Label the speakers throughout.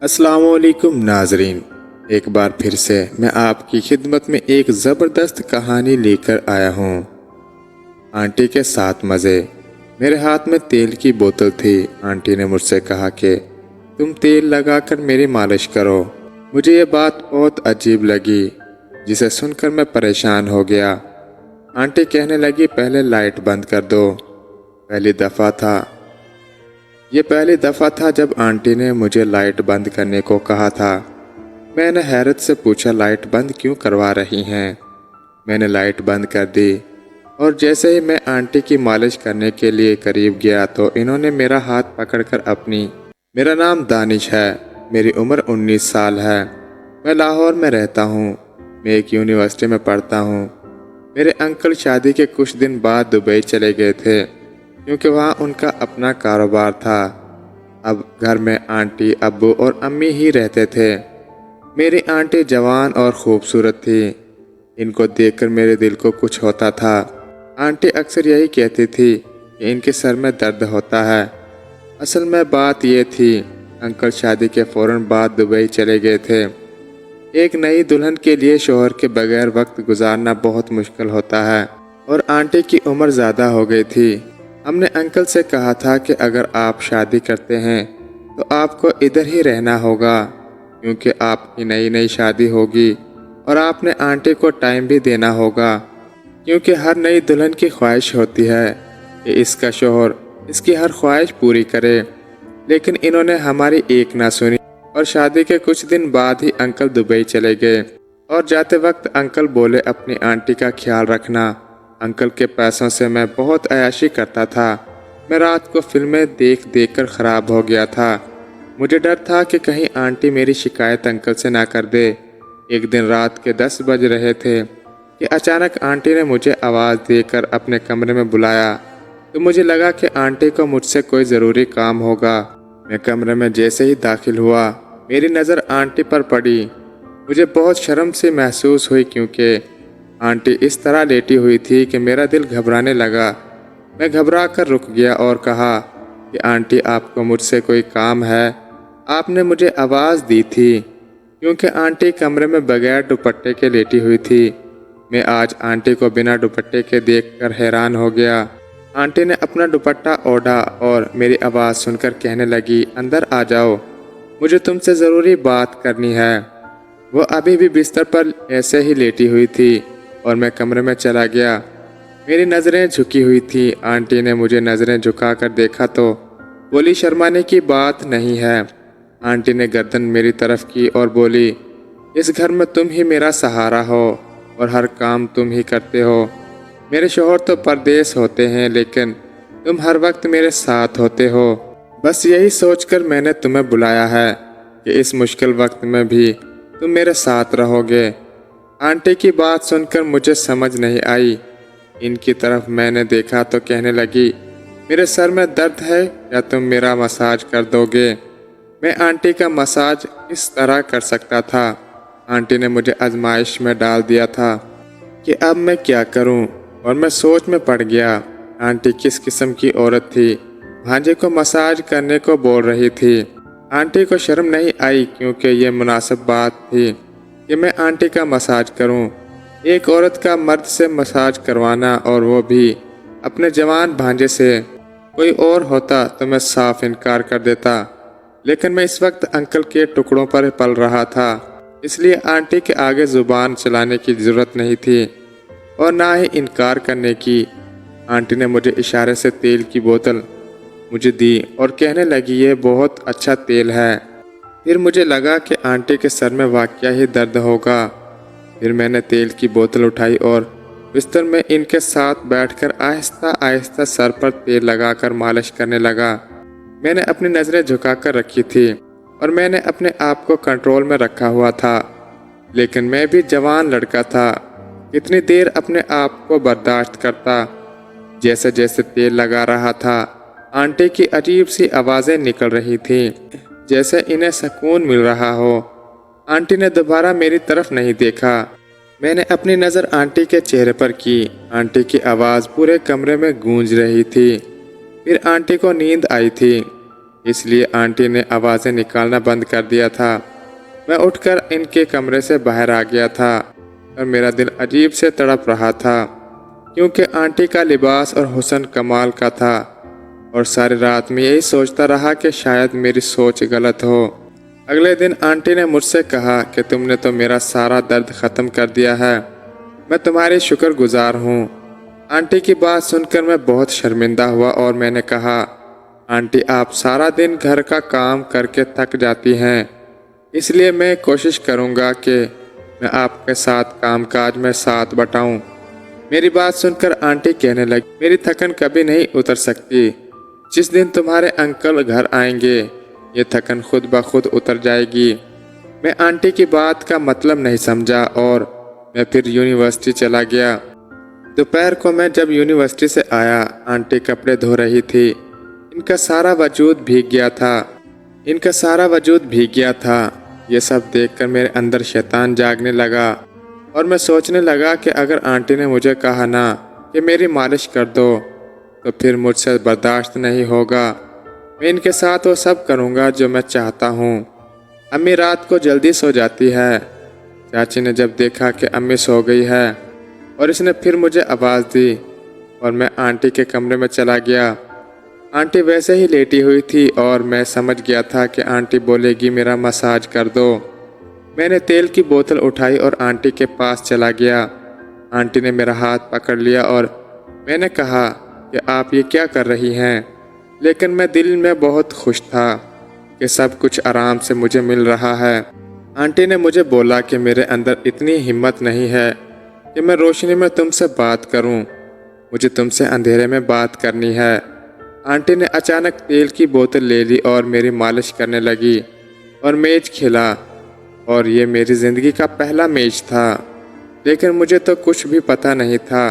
Speaker 1: अस्सलामुअलैकुम नाजरीन, एक बार फिर से मैं आपकी खिदमत में एक ज़बरदस्त कहानी लेकर आया हूँ। आंटी के साथ मज़े। मेरे हाथ में तेल की बोतल थी। आंटी ने मुझसे कहा कि तुम तेल लगाकर मेरी मालिश करो। मुझे ये बात बहुत अजीब लगी, जिसे सुनकर मैं परेशान हो गया। आंटी कहने लगी, पहले लाइट बंद कर दो। ये पहली दफ़ा था जब आंटी ने मुझे लाइट बंद करने को कहा था। मैंने हैरत से पूछा, लाइट बंद क्यों करवा रही हैं? मैंने लाइट बंद कर दी और जैसे ही मैं आंटी की मालिश करने के लिए करीब गया तो इन्होंने मेरा हाथ पकड़कर मेरा नाम दानिश है, मेरी उम्र 19 साल है, मैं लाहौर में रहता हूँ, मैं एक यूनिवर्सिटी में पढ़ता हूँ। मेरे अंकल शादी के कुछ दिन बाद दुबई चले गए थे क्योंकि वहाँ उनका अपना कारोबार था। अब घर में आंटी, अब्बू और अम्मी ही रहते थे। मेरी आंटी जवान और खूबसूरत थी। इनको देखकर मेरे दिल को कुछ होता था। आंटी अक्सर यही कहती थी कि इनके सर में दर्द होता है। असल में बात ये थी, अंकल शादी के फ़ौरन बाद दुबई चले गए थे। एक नई दुल्हन के लिए शौहर के बगैर वक्त गुजारना बहुत मुश्किल होता है और आंटी की उम्र ज़्यादा हो गई थी। हमने अंकल से कहा था कि अगर आप शादी करते हैं तो आपको इधर ही रहना होगा क्योंकि आपकी नई नई शादी होगी और आपने आंटी को टाइम भी देना होगा क्योंकि हर नई दुल्हन की ख्वाहिश होती है कि इसका शौहर इसकी हर ख्वाहिश पूरी करे। लेकिन इन्होंने हमारी एक ना सुनी और शादी के कुछ दिन बाद ही अंकल दुबई चले गए। और जाते वक्त अंकल बोले, अपनी आंटी का ख्याल रखना। अंकल के पैसों से मैं बहुत अय्याशी करता था। मैं रात को फिल्में देख देख कर ख़राब हो गया था। मुझे डर था कि कहीं आंटी मेरी शिकायत अंकल से ना कर दे। एक दिन रात के 10 बज रहे थे कि अचानक आंटी ने मुझे आवाज़ देकर अपने कमरे में बुलाया तो मुझे लगा कि आंटी को मुझसे कोई ज़रूरी काम होगा। मैं कमरे में जैसे ही दाखिल हुआ मेरी नज़र आंटी पर पड़ी। मुझे बहुत शर्म सी महसूस हुई क्योंकि आंटी इस तरह लेटी हुई थी कि मेरा दिल घबराने लगा। मैं घबरा कर रुक गया और कहा कि आंटी, आपको मुझसे कोई काम है? आपने मुझे आवाज़ दी थी क्योंकि आंटी कमरे में बगैर दुपट्टे के लेटी हुई थी। मैं आज आंटी को बिना दुपट्टे के देखकर हैरान हो गया। आंटी ने अपना दुपट्टा ओढ़ा और मेरी आवाज़ सुनकर कहने लगी, अंदर आ जाओ, मुझे तुमसे ज़रूरी बात करनी है। वो अभी भी बिस्तर पर ऐसे ही लेटी हुई थी और मैं कमरे में चला गया। मेरी नज़रें झुकी हुई थी। आंटी ने मुझे नज़रें झुकाकर देखा तो बोली, शर्माने की बात नहीं है। आंटी ने गर्दन मेरी तरफ की और बोली, इस घर में तुम ही मेरा सहारा हो और हर काम तुम ही करते हो। मेरे शौहर तो परदेश होते हैं लेकिन तुम हर वक्त मेरे साथ होते हो। बस यही सोचकर मैंने तुम्हें बुलाया है कि इस मुश्किल वक्त में भी तुम मेरे साथ रहोगे। आंटी की बात सुनकर मुझे समझ नहीं आई। इनकी तरफ मैंने देखा तो कहने लगी, मेरे सर में दर्द है, या तुम मेरा मसाज कर दोगे? मैं आंटी का मसाज इस तरह कर सकता था। आंटी ने मुझे आजमाइश में डाल दिया था कि अब मैं क्या करूं, और मैं सोच में पड़ गया। आंटी किस किस्म की औरत थी, भांजे को मसाज करने को बोल रही थी। आंटी को शर्म नहीं आई क्योंकि ये मुनासिब बात थी कि मैं आंटी का मसाज करूं। एक औरत का मर्द से मसाज करवाना, और वो भी अपने जवान भांजे से। कोई और होता तो मैं साफ इनकार कर देता, लेकिन मैं इस वक्त अंकल के टुकड़ों पर पल रहा था, इसलिए आंटी के आगे ज़ुबान चलाने की ज़रूरत नहीं थी और ना ही इनकार करने की। आंटी ने मुझे इशारे से तेल की बोतल मुझे दी और कहने लगी, ये बहुत अच्छा तेल है। फिर मुझे लगा कि आंटी के सर में वाकई ही दर्द होगा। फिर मैंने तेल की बोतल उठाई और बिस्तर में इनके साथ बैठकर आहिस्ता आहिस्ता सर पर तेल लगाकर मालिश करने लगा। मैंने अपनी नज़रें झुकाकर रखी थी और मैंने अपने आप को कंट्रोल में रखा हुआ था, लेकिन मैं भी जवान लड़का था। कितनी देर अपने आप को बर्दाश्त करता। जैसे जैसे तेल लगा रहा था, आंटी की अजीब सी आवाज़ें निकल रही थीं, जैसे इन्हें सुकून मिल रहा हो। आंटी ने दोबारा मेरी तरफ नहीं देखा। मैंने अपनी नज़र आंटी के चेहरे पर की। आंटी की आवाज़ पूरे कमरे में गूंज रही थी। फिर आंटी को नींद आई थी। इसलिए आंटी ने आवाज़ें निकालना बंद कर दिया था। मैं उठकर इनके कमरे से बाहर आ गया था और मेरा दिल अजीब से तड़प रहा था, क्योंकि आंटी का लिबास और हुस्न कमाल का था। और सारी रात में यही सोचता रहा कि शायद मेरी सोच गलत हो। अगले दिन आंटी ने मुझसे कहा कि तुमने तो मेरा सारा दर्द ख़त्म कर दिया है, मैं तुम्हारी शुक्रगुजार हूँ। आंटी की बात सुनकर मैं बहुत शर्मिंदा हुआ और मैंने कहा, आंटी आप सारा दिन घर का काम करके थक जाती हैं, इसलिए मैं कोशिश करूँगा कि मैं आपके साथ कामकाज में साथ बटाऊँ। मेरी बात सुनकर आंटी कहने लगी, मेरी थकन कभी नहीं उतर सकती। जिस दिन तुम्हारे अंकल घर आएंगे ये थकन खुद ब खुद उतर जाएगी। मैं आंटी की बात का मतलब नहीं समझा और मैं फिर यूनिवर्सिटी चला गया। दोपहर को मैं जब यूनिवर्सिटी से आया, आंटी कपड़े धो रही थी। इनका सारा वजूद भीग गया था। ये सब देखकर मेरे अंदर शैतान जागने लगा और मैं सोचने लगा कि अगर आंटी ने मुझे कहा ना कि मेरी मालिश कर दो तो फिर मुझसे बर्दाश्त नहीं होगा। मैं इनके साथ वो सब करूँगा जो मैं चाहता हूँ। अम्मी रात को जल्दी सो जाती है। चाची ने जब देखा कि अम्मी सो गई है और इसने फिर मुझे आवाज़ दी और मैं आंटी के कमरे में चला गया। आंटी वैसे ही लेटी हुई थी और मैं समझ गया था कि आंटी बोलेगी मेरा मसाज कर दो। मैंने तेल की बोतल उठाई और आंटी के पास चला गया। आंटी ने मेरा हाथ पकड़ लिया और मैंने कहा कि आप ये क्या कर रही हैं, लेकिन मैं दिल में बहुत खुश था कि सब कुछ आराम से मुझे मिल रहा है। आंटी ने मुझे बोला कि मेरे अंदर इतनी हिम्मत नहीं है कि मैं रोशनी में तुमसे बात करूं, मुझे तुमसे अंधेरे में बात करनी है। आंटी ने अचानक तेल की बोतल ले ली और मेरी मालिश करने लगी और मेज खिला। और ये मेरी ज़िंदगी का पहला मेज था, लेकिन मुझे तो कुछ भी पता नहीं था।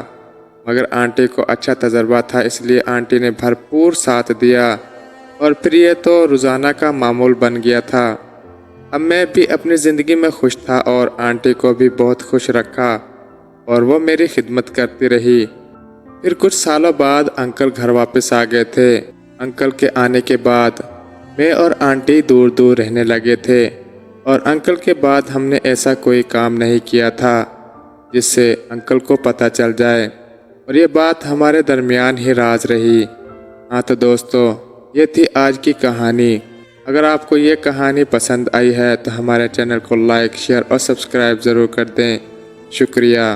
Speaker 1: मगर आंटी को अच्छा तजर्बा था, इसलिए आंटी ने भरपूर साथ दिया और फिर ये तो रोज़ाना का मामूल बन गया था। अब मैं भी अपनी ज़िंदगी में खुश था और आंटी को भी बहुत खुश रखा और वो मेरी खिदमत करती रही। फिर कुछ सालों बाद अंकल घर वापस आ गए थे। अंकल के आने के बाद मैं और आंटी दूर दूर रहने लगे थे और अंकल के बाद हमने ऐसा कोई काम नहीं किया था जिससे अंकल को पता चल जाए और ये बात हमारे दरमियान ही राज रही। हाँ तो दोस्तों, ये थी आज की कहानी। अगर आपको ये कहानी पसंद आई है तो हमारे चैनल को लाइक, शेयर और सब्सक्राइब ज़रूर कर दें। शुक्रिया।